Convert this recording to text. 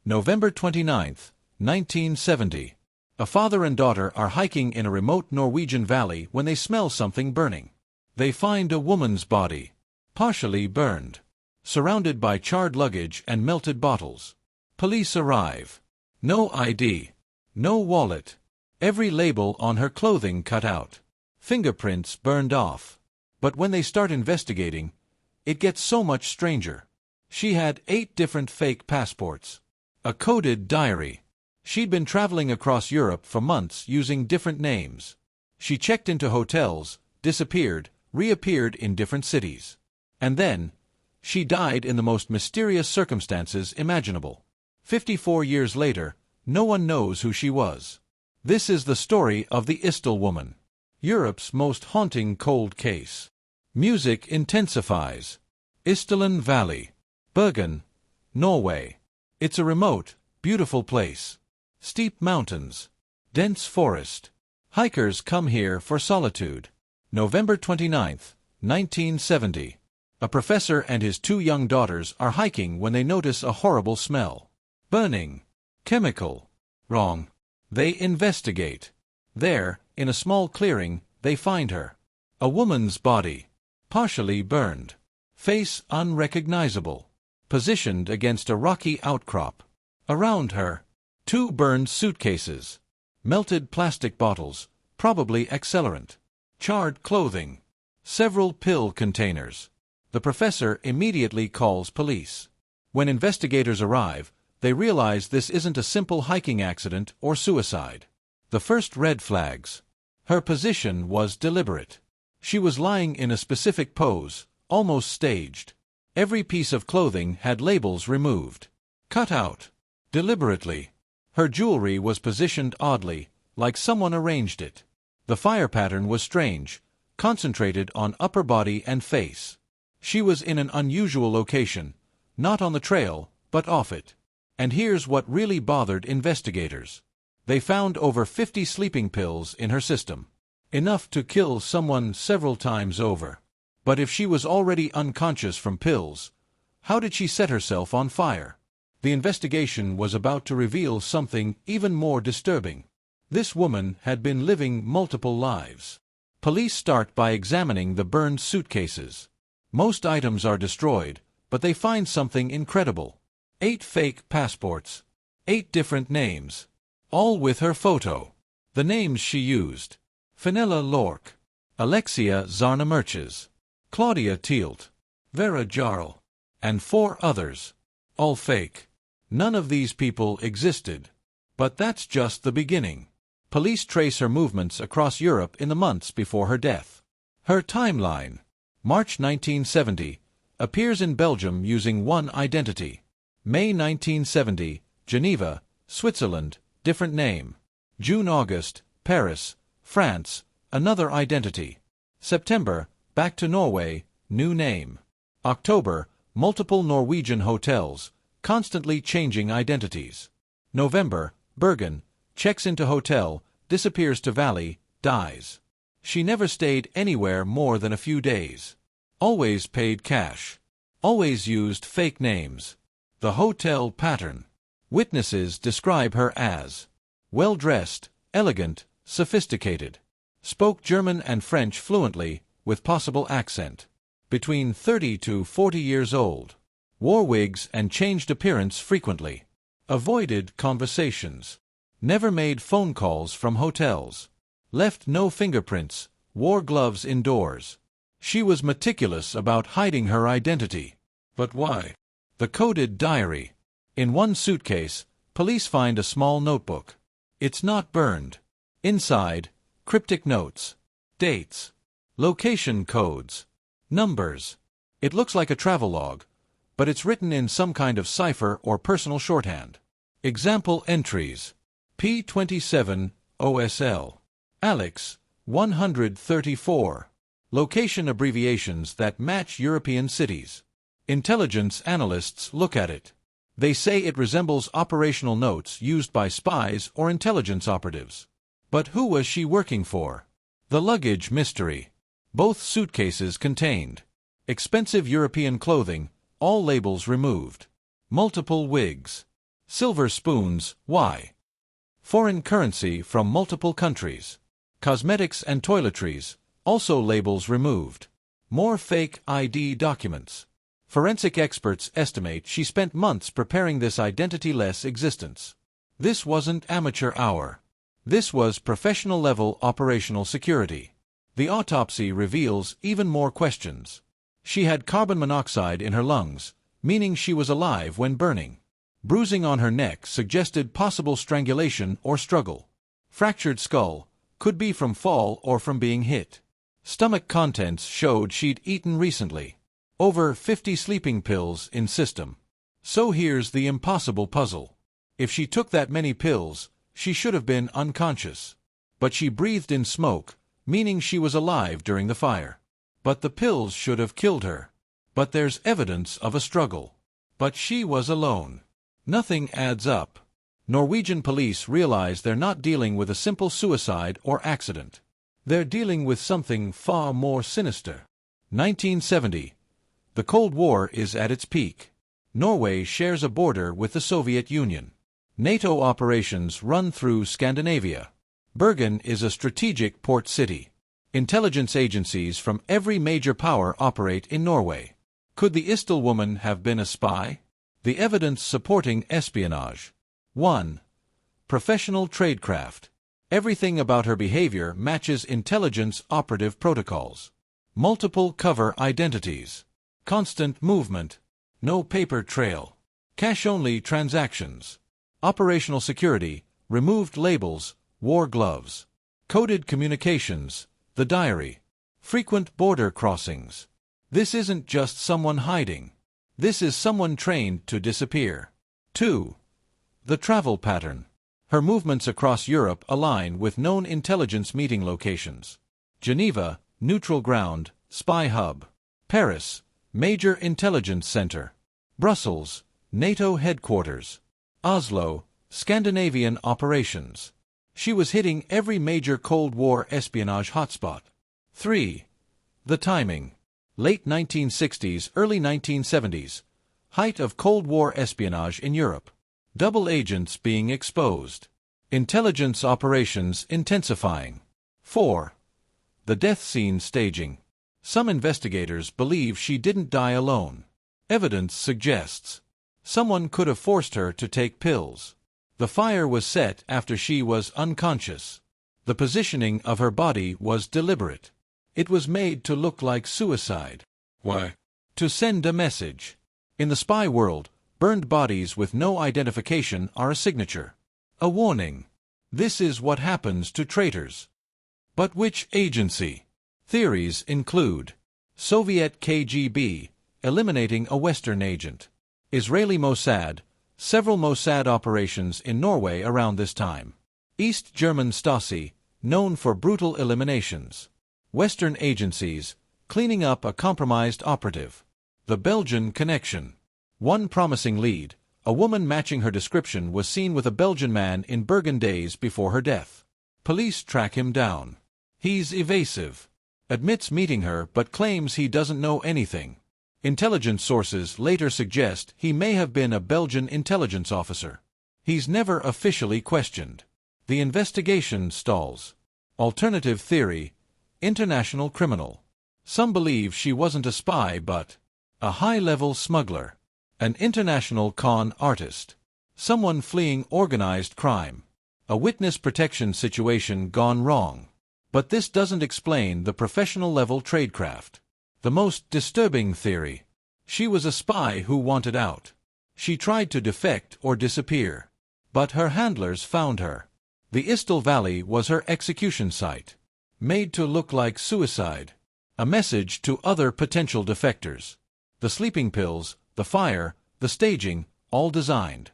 November 29, 1970. A father and daughter are hiking in a remote Norwegian valley when they smell something burning. They find a woman's body, partially burned, surrounded by charred luggage and melted bottles. Police arrive. No ID. No wallet. Every label on her clothing cut out. Fingerprints burned off. But when they start investigating, it gets so much stranger. She had 8 different fake passports. A coded diary. She'd been traveling across Europe for months using different names. She checked into hotels, disappeared, reappeared in different cities. And then, she died in the most mysterious circumstances imaginable. 54 years later, no one knows who she was. This is the story of the Isdal Woman, Europe's most haunting cold case. Music intensifies. Isdalen Valley, Bergen, Norway. It's a remote, beautiful place. Steep mountains, dense forest. Hikers come here for solitude. November 29, 1970. A professor and his 2 young daughters are hiking when they notice a horrible smell. Burning. Chemical. Wrong. They investigate. There, in a small clearing, they find her. A woman's body. Partially burned. Face unrecognizable. Positioned against a rocky outcrop. Around her, 2 burned suitcases. Melted plastic bottles, probably accelerant. Charred clothing. Several pill containers. The professor immediately calls police. When investigators arrive, they realize this isn't a simple hiking accident or suicide. The first red flags. Her position was deliberate. She was lying in a specific pose, almost staged. Every piece of clothing had labels removed. Cut out. Deliberately. Her jewelry was positioned oddly, like someone arranged it. The fire pattern was strange, concentrated on upper body and face. She was in an unusual location, not on the trail, but off it. And here's what really bothered investigators. They found over 50 sleeping pills in her system. Enough to kill someone several times over. But if she was already unconscious from pills, how did she set herself on fire? The investigation was about to reveal something even more disturbing. This woman had been living multiple lives. Police start by examining the burned suitcases. Most items are destroyed, but they find something incredible. 8 fake passports. 8 different names. All with her photo. The names she used: Fenella Lork, Alexia Zarnamerches, Claudia Tielt, Vera Jarl, and 4 others. All fake. None of these people existed. But that's just the beginning. Police trace her movements across Europe in the months before her death. Her timeline. March 1970. Appears in Belgium using one identity. May 1970. Geneva, Switzerland, different name. June-August, Paris, France, another identity. September, back to Norway, new name. October, multiple Norwegian hotels, constantly changing identities. November, Bergen, checks into hotel, disappears to valley, dies. She never stayed anywhere more than a few days. Always paid cash. Always used fake names. The hotel pattern. Witnesses describe her as well-dressed, elegant, sophisticated. Spoke German and French fluently, with possible accent. Between 30 to 40 years old. Wore wigs and changed appearance frequently. Avoided conversations. Never made phone calls from hotels. Left no fingerprints, wore gloves indoors. She was meticulous about hiding her identity. But why? The coded diary. In one suitcase, police find a small notebook. It's not burned. Inside, cryptic notes. Dates. Location codes. Numbers. It looks like a travelogue, but it's written in some kind of cipher or personal shorthand. Example entries. P27, OSL. Alex, 134. Location abbreviations that match European cities. Intelligence analysts look at it. They say it resembles operational notes used by spies or intelligence operatives. But who was she working for? The luggage mystery. Both suitcases contained expensive European clothing, all labels removed. Multiple wigs. Silver spoons, why? Foreign currency from multiple countries. Cosmetics and toiletries, also labels removed. More fake ID documents. Forensic experts estimate she spent months preparing this identity-less existence. This wasn't amateur hour. This was professional-level operational security. The autopsy reveals even more questions. She had carbon monoxide in her lungs, meaning she was alive when burning. Bruising on her neck suggested possible strangulation or struggle. Fractured skull, could be from fall or from being hit. Stomach contents showed she'd eaten recently. Over 50 sleeping pills in system. So here's the impossible puzzle. If she took that many pills, she should have been unconscious. But she breathed in smoke, meaning she was alive during the fire. But the pills should have killed her. But there's evidence of a struggle. But she was alone. Nothing adds up. Norwegian police realize they're not dealing with a simple suicide or accident. They're dealing with something far more sinister. 1970. The Cold War is at its peak. Norway shares a border with the Soviet Union. NATO operations run through Scandinavia. Bergen is a strategic port city. Intelligence agencies from every major power operate in Norway. Could the Isdal Woman have been a spy? The evidence supporting espionage. 1. Professional tradecraft. Everything about her behavior matches intelligence operative protocols. Multiple cover identities. Constant movement. No paper trail. Cash-only transactions. Operational security. Removed labels. Wore gloves. Coded communications. The diary. Frequent border crossings. This isn't just someone hiding. This is someone trained to disappear. 2. The travel pattern. Her movements across Europe align with known intelligence meeting locations. Geneva, neutral ground, spy hub. Paris, major intelligence center. Brussels, NATO headquarters. Oslo, Scandinavian operations. She was hitting every major Cold War espionage hotspot. 3. The timing. Late 1960s, early 1970s. Height of Cold War espionage in Europe. Double agents being exposed. Intelligence operations intensifying. 4. The death scene staging. Some investigators believe she didn't die alone. Evidence suggests someone could have forced her to take pills. The fire was set after she was unconscious. The positioning of her body was deliberate. It was made to look like suicide. Why? To send a message. In the spy world, burned bodies with no identification are a signature. A warning. This is what happens to traitors. But which agency? Theories include Soviet KGB, eliminating a Western agent. Israeli Mossad, several Mossad operations in Norway around this time. East German Stasi, known for brutal eliminations. Western agencies, cleaning up a compromised operative. The Belgian connection. One promising lead, a woman matching her description was seen with a Belgian man in Bergen days before her death. Police track him down. He's evasive. Admits meeting her but claims he doesn't know anything. Intelligence sources later suggest he may have been a Belgian intelligence officer. He's never officially questioned. The investigation stalls. Alternative theory, international criminal. Some believe she wasn't a spy but a high-level smuggler. An international con artist. Someone fleeing organized crime. A witness protection situation gone wrong. But this doesn't explain the professional-level tradecraft. The most disturbing theory. She was a spy who wanted out. She tried to defect or disappear. But her handlers found her. The Isdal Valley was her execution site. Made to look like suicide. A message to other potential defectors. The sleeping pills, the fire, the staging, all designed.